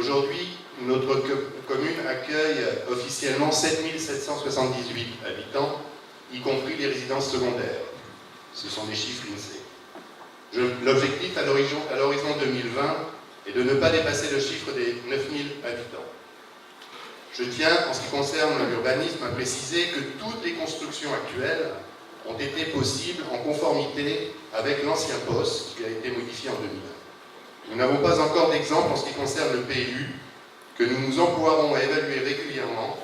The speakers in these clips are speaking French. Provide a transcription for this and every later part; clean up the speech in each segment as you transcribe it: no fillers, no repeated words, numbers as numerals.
Aujourd'hui, notre commune accueille officiellement 7778 habitants, y compris les résidences secondaires. Ce sont des chiffres INSEE. L'objectif à l'horizon 2020 est de ne pas dépasser le chiffre des 9000 habitants. Je tiens, en ce qui concerne l'urbanisme, à préciser que toutes les constructions actuelles ont été possibles en conformité avec l'ancien POS qui a été modifié en 2001. Nous n'avons pas encore d'exemple en ce qui concerne le PLU, que nous nous emploierons à évaluer régulièrement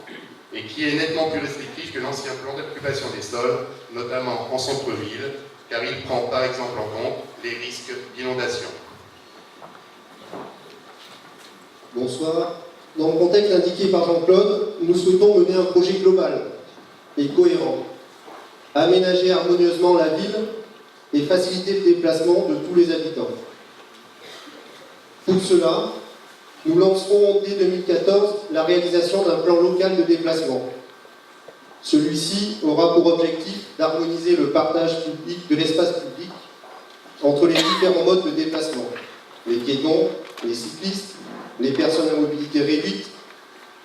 et qui est nettement plus restrictif que l'ancien plan d'occupation des sols, notamment en centre-ville, car il prend par exemple en compte les risques d'inondation. Bonsoir. Dans le contexte indiqué par Jean-Claude, nous souhaitons mener un projet global et cohérent, aménager harmonieusement la ville et faciliter le déplacement de tous les habitants. Pour cela, nous lancerons dès 2014 la réalisation d'un plan local de déplacement. Celui-ci aura pour objectif d'harmoniser le partage public de l'espace public entre les différents modes de déplacement, les piétons, les cyclistes, les personnes à mobilité réduite,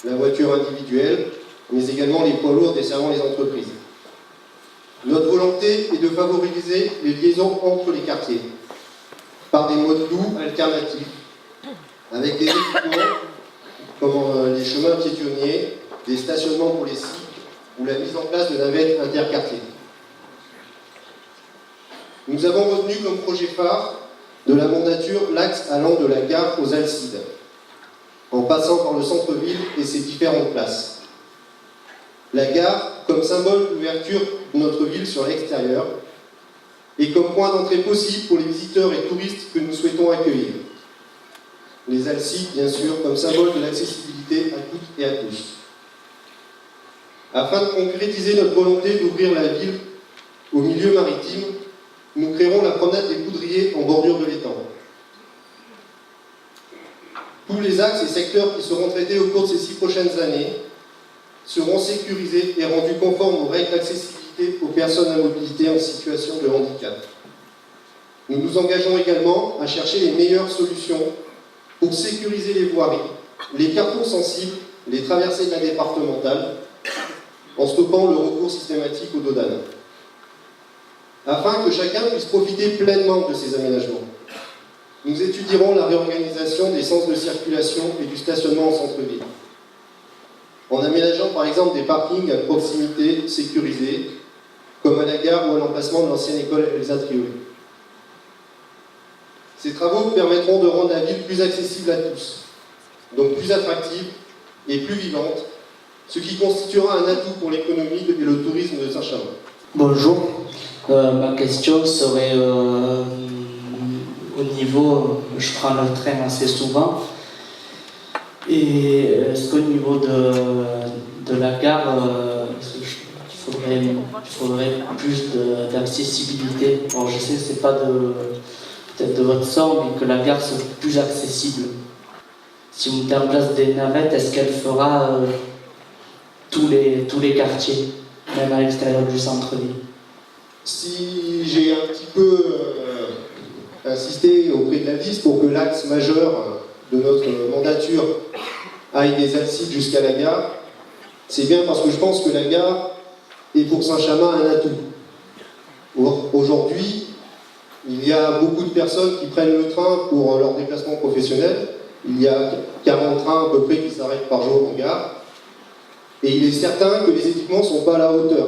la voiture individuelle, mais également les poids lourds desservant les entreprises. Notre volonté est de favoriser les liaisons entre les quartiers par des modes doux alternatifs, avec des équipements comme les chemins piétonniers, des stationnements pour les cycles ou la mise en place de navettes interquartiers. Nous avons retenu comme projet phare de la mandature l'axe allant de la gare aux Alcides, en passant par le centre-ville et ses différentes places. La gare comme symbole d'ouverture de notre ville sur l'extérieur et comme point d'entrée possible pour les visiteurs et touristes que nous souhaitons accueillir. Les Alcides, bien sûr, comme symbole de l'accessibilité à toutes et à tous. Afin de concrétiser notre volonté d'ouvrir la ville au milieu maritime, nous créerons la promenade des Poudriers en bordure de l'étang. Tous les axes et secteurs qui seront traités au cours de ces 6 prochaines années seront sécurisés et rendus conformes aux règles d'accessibilité aux personnes à mobilité en situation de handicap. Nous nous engageons également à chercher les meilleures solutions pour sécuriser les voiries, les carrefours sensibles, les traversées de la départementale, en stoppant le recours systématique aux dodanes, afin que chacun puisse profiter pleinement de ces aménagements. Nous étudierons la réorganisation des sens de circulation et du stationnement en centre-ville, en aménageant par exemple des parkings à proximité sécurisés, comme à la gare ou à l'emplacement de l'ancienne école Elsa Triolet. Ces travaux permettront de rendre la ville plus accessible à tous, donc plus attractive et plus vivante, ce qui constituera un atout pour l'économie et le tourisme de Saint-Chamond. Bonjour, ma question serait au niveau, je prends le train assez souvent, et est-ce qu'au niveau de la gare, il faudrait plus d'accessibilité? Bon, je sais que c'est pas peut-être de votre sort, mais que la gare soit plus accessible. Si vous mettez en place des navettes, est-ce qu'elle fera tous les quartiers, même à l'extérieur du centre-ville? Si j'ai un petit peu insisté auprès de la VIS pour que l'axe majeur de notre mandature aille des Alcides jusqu'à la gare, c'est bien parce que je pense que la gare est pour Saint-Chamond un atout. Aujourd'hui, il y a beaucoup de personnes qui prennent le train pour leur déplacement professionnel. Il y a 40 trains à peu près qui s'arrêtent par jour en gare. Et il est certain que les équipements ne sont pas à la hauteur.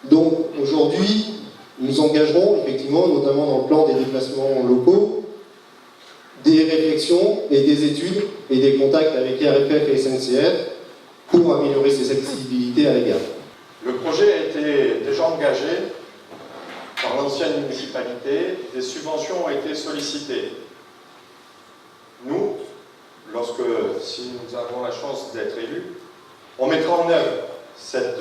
Donc aujourd'hui, nous engagerons effectivement, notamment dans le plan des déplacements locaux, des réflexions et des études et des contacts avec RFF et SNCF pour améliorer ces accessibilités à la gare. Le projet a été déjà engagé par l'ancienne municipalité, des subventions ont été sollicitées. Nous, si nous avons la chance d'être élus, on mettra en œuvre cette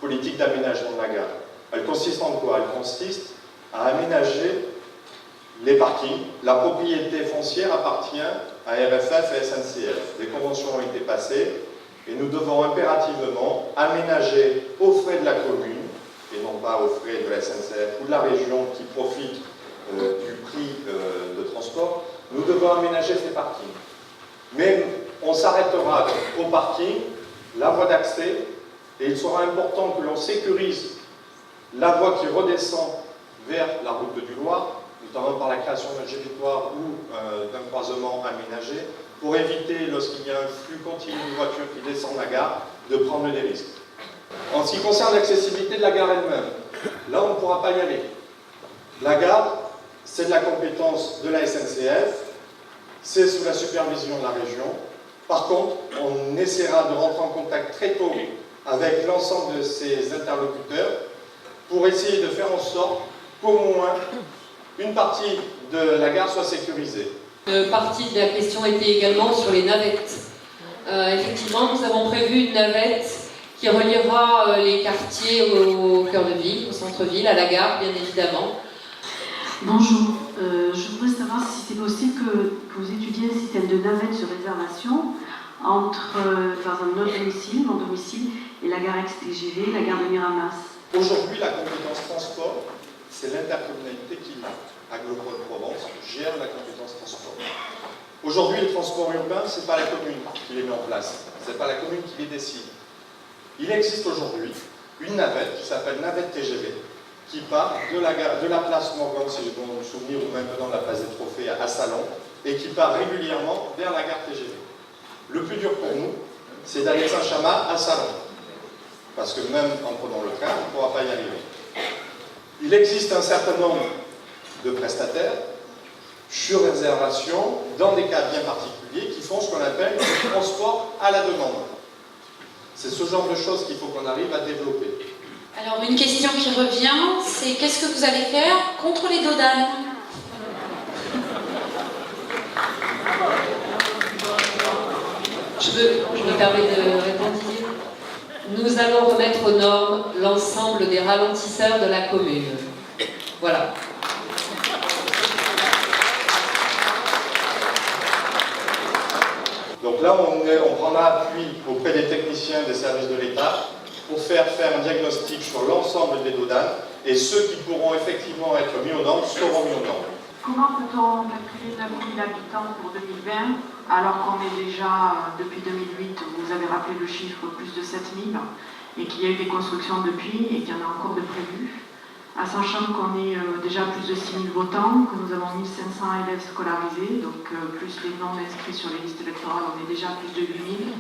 politique d'aménagement de la gare. Elle consiste en quoi? Elle consiste à aménager les parkings. La propriété foncière appartient à RFF et SNCF. Des conventions ont été passées et nous devons impérativement aménager aux frais de la commune et non pas aux frais de la SNCF ou de la région qui profite du prix de transport. nous devons aménager ces parkings. Mais on s'arrêtera au parking, la voie d'accès, et il sera important que l'on sécurise la voie qui redescend vers la route du Loir, notamment par la création d'un gévitoire ou d'un croisement aménagé, pour éviter, lorsqu'il y a un flux continu de voitures qui descendent la gare, de prendre des risques. En ce qui concerne l'accessibilité de la gare elle-même, là on ne pourra pas y aller. La gare, c'est de la compétence de la SNCF, c'est sous la supervision de la région. Par contre, on essaiera de rentrer en contact très tôt avec l'ensemble de ces interlocuteurs pour essayer de faire en sorte qu'au moins une partie de la gare soit sécurisée. Une partie de la question était également sur les navettes. Effectivement, nous avons prévu une navette qui reliera les quartiers au cœur de ville, au centre-ville, à la gare, bien évidemment. Bonjour, je voudrais savoir si c'est possible que vous étudiez un système de navette sur réservation entre dans un autre domicile, mon domicile, et la gare ex-TGV, la gare de Miramas. Aujourd'hui, la compétence transport, c'est l'intercommunalité qui l'a. Aglo-Provence gère la compétence transport. Aujourd'hui, les transports urbains, ce n'est pas la commune qui les met en place, ce n'est pas la commune qui les décide. Il existe aujourd'hui une navette qui s'appelle navette TGV, qui part de la place Morgan, si j'ai bon souvenir, ou même dans la place des Trophées à Salon, et qui part régulièrement vers la gare TGV. Le plus dur pour nous, c'est d'aller de Saint-Chamas à Salon, parce que même en prenant le train, on ne pourra pas y arriver. Il existe un certain nombre de prestataires sur réservation, dans des cas bien particuliers, qui font ce qu'on appelle le transport à la demande. C'est ce genre de choses qu'il faut qu'on arrive à développer. Alors une question qui revient, c'est qu'est-ce que vous allez faire contre les dodanes? Je me permets de répondre. Nous allons remettre aux normes l'ensemble des ralentisseurs de la commune. Voilà. Donc là, on prendra appui auprès des techniciens des services de l'État pour faire un diagnostic sur l'ensemble des dodanes, et ceux qui pourront effectivement être mis aux normes seront mis aux normes. Comment peut-on calculer 9 000 habitants pour 2020 alors qu'on est déjà, depuis 2008, vous avez rappelé le chiffre, plus de 7 000 et qu'il y a eu des constructions depuis et qu'il y en a encore de prévues, à sachant qu'on est déjà plus de 6 000 votants, que nous avons 1 500 élèves scolarisés, donc plus les non inscrits sur les listes électorales, on est déjà à plus de 8 000.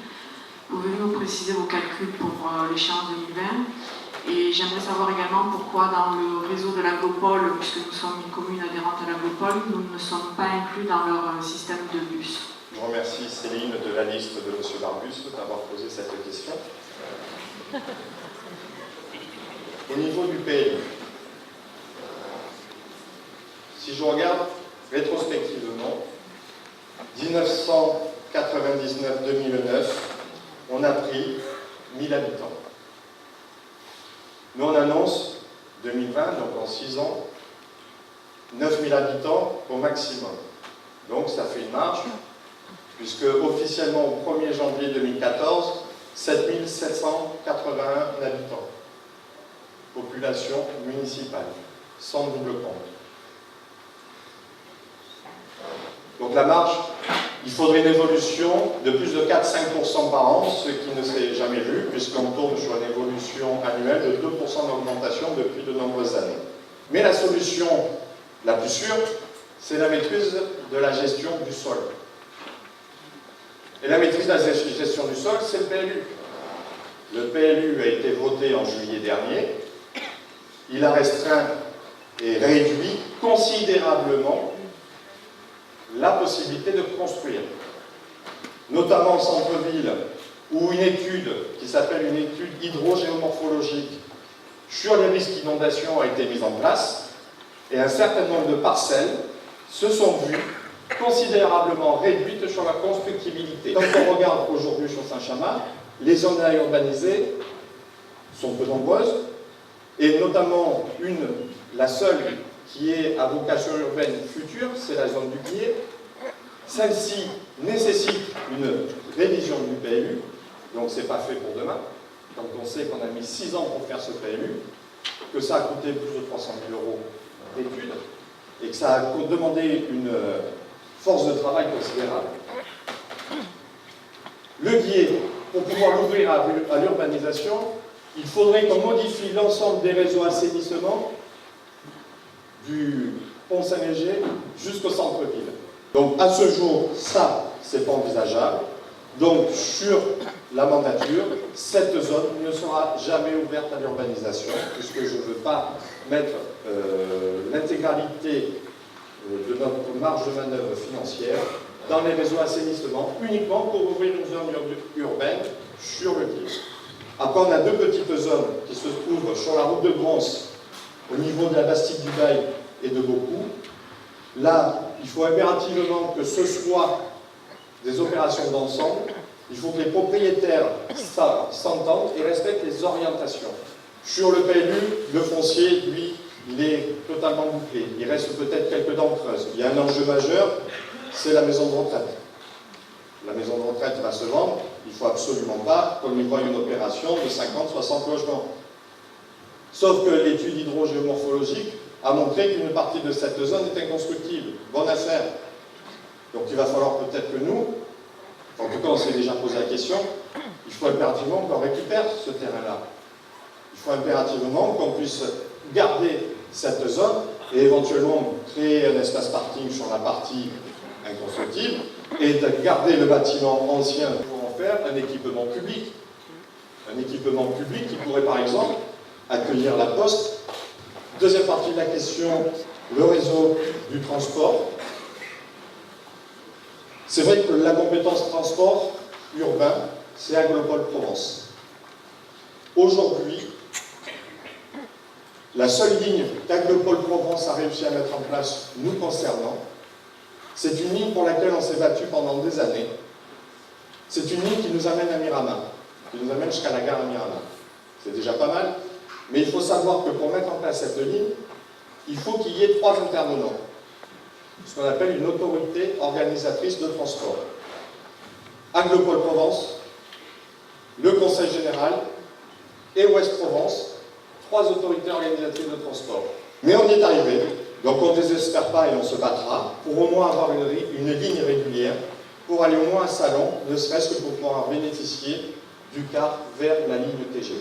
Pouvez-vous nous préciser vos calculs pour l'échéance 2020? Et j'aimerais savoir également pourquoi dans le réseau de l'Aglopole, puisque nous sommes une commune adhérente à l'Aglopole, nous ne sommes pas inclus dans leur système de bus. Je remercie Céline de la liste de M. Barbus d'avoir posé cette question. Au niveau du PLU, si je regarde rétrospectivement, 1999-2009, on a pris 1000 habitants. Nous, on annonce 2020, donc en 6 ans, 9000 habitants au maximum. Donc ça fait une marge, puisque officiellement au 1er janvier 2014, 7781 habitants. Population municipale, sans double compte. Donc la marge, il faudrait une évolution de plus de 4-5% par an, ce qui ne s'est jamais vu, puisqu'on tourne sur une évolution annuelle de 2% d'augmentation depuis de nombreuses années. Mais la solution la plus sûre, c'est la maîtrise de la gestion du sol. Et la maîtrise de la gestion du sol, c'est le PLU. Le PLU a été voté en juillet dernier. Il a restreint et réduit considérablement la possibilité de construire, notamment en centre-ville, où une étude qui s'appelle une étude hydrogéomorphologique sur les risques d'inondation a été mise en place, et un certain nombre de parcelles se sont vues considérablement réduites sur la constructibilité. Quand on regarde aujourd'hui sur Saint-Chamas, les zones à urbaniser sont peu nombreuses, et notamment la seule qui est à vocation urbaine future, c'est la zone du Guillet. Celle-ci nécessite une révision du PLU, donc c'est pas fait pour demain. Donc on sait qu'on a mis 6 ans pour faire ce PLU, que ça a coûté plus de 300 000 € d'études, et que ça a demandé une force de travail considérable. Le guier, pour pouvoir l'ouvrir à l'urbanisation, il faudrait qu'on modifie l'ensemble des réseaux assainissement du pont Saint-Léger jusqu'au centre-ville. Donc à ce jour, ça, c'est pas envisageable. Donc sur la mandature, cette zone ne sera jamais ouverte à l'urbanisation, puisque je ne veux pas mettre l'intégralité de notre marge de manœuvre financière dans les réseaux assainissement, uniquement pour ouvrir une zone urbaine sur le guier. Après, on a deux petites zones qui se trouvent sur la route de Bronze, au niveau de la Bastide du Bail et de Beaucou. Là, il faut impérativement que ce soit des opérations d'ensemble. Il faut que les propriétaires s'entendent et respectent les orientations. Sur le PLU, le foncier, lui, il est totalement bouclé. Il reste peut-être quelques dents creuses. Il y a un enjeu majeur, c'est la maison de retraite. La maison de retraite va se vendre, il ne faut absolument pas qu'on y voie une opération de 50-60 logements. Sauf que l'étude hydrogéomorphologique a montré qu'une partie de cette zone est inconstructible. Bonne affaire. Donc il va falloir peut-être que nous, en tout cas on s'est déjà posé la question, il faut impérativement qu'on récupère ce terrain-là. Il faut impérativement qu'on puisse garder cette zone et éventuellement créer un espace parking sur la partie inconstructible et de garder le bâtiment ancien pour en faire un équipement public. Un équipement public qui pourrait par exemple accueillir la poste. Deuxième partie de la question, le réseau du transport. C'est vrai que la compétence transport urbain, c'est Aglopole Provence. Aujourd'hui, la seule ligne qu'Aglopole Provence a réussi à mettre en place nous concernant, c'est une ligne pour laquelle on s'est battu pendant des années. C'est une ligne qui nous amène à Miramin, qui nous amène jusqu'à la gare à Miramin. C'est déjà pas mal, mais il faut savoir que pour mettre en place cette ligne, il faut qu'il y ait 3 intervenants. Ce qu'on appelle une autorité organisatrice de transport. Aglopole Provence, le Conseil général et Ouest Provence, 3 autorités organisatrices de transport. Mais on y est arrivé, donc on ne désespère pas et on se battra pour au moins avoir une ligne régulière, pour aller au moins à Salon, ne serait-ce que pour pouvoir bénéficier du car vers la ligne TGV.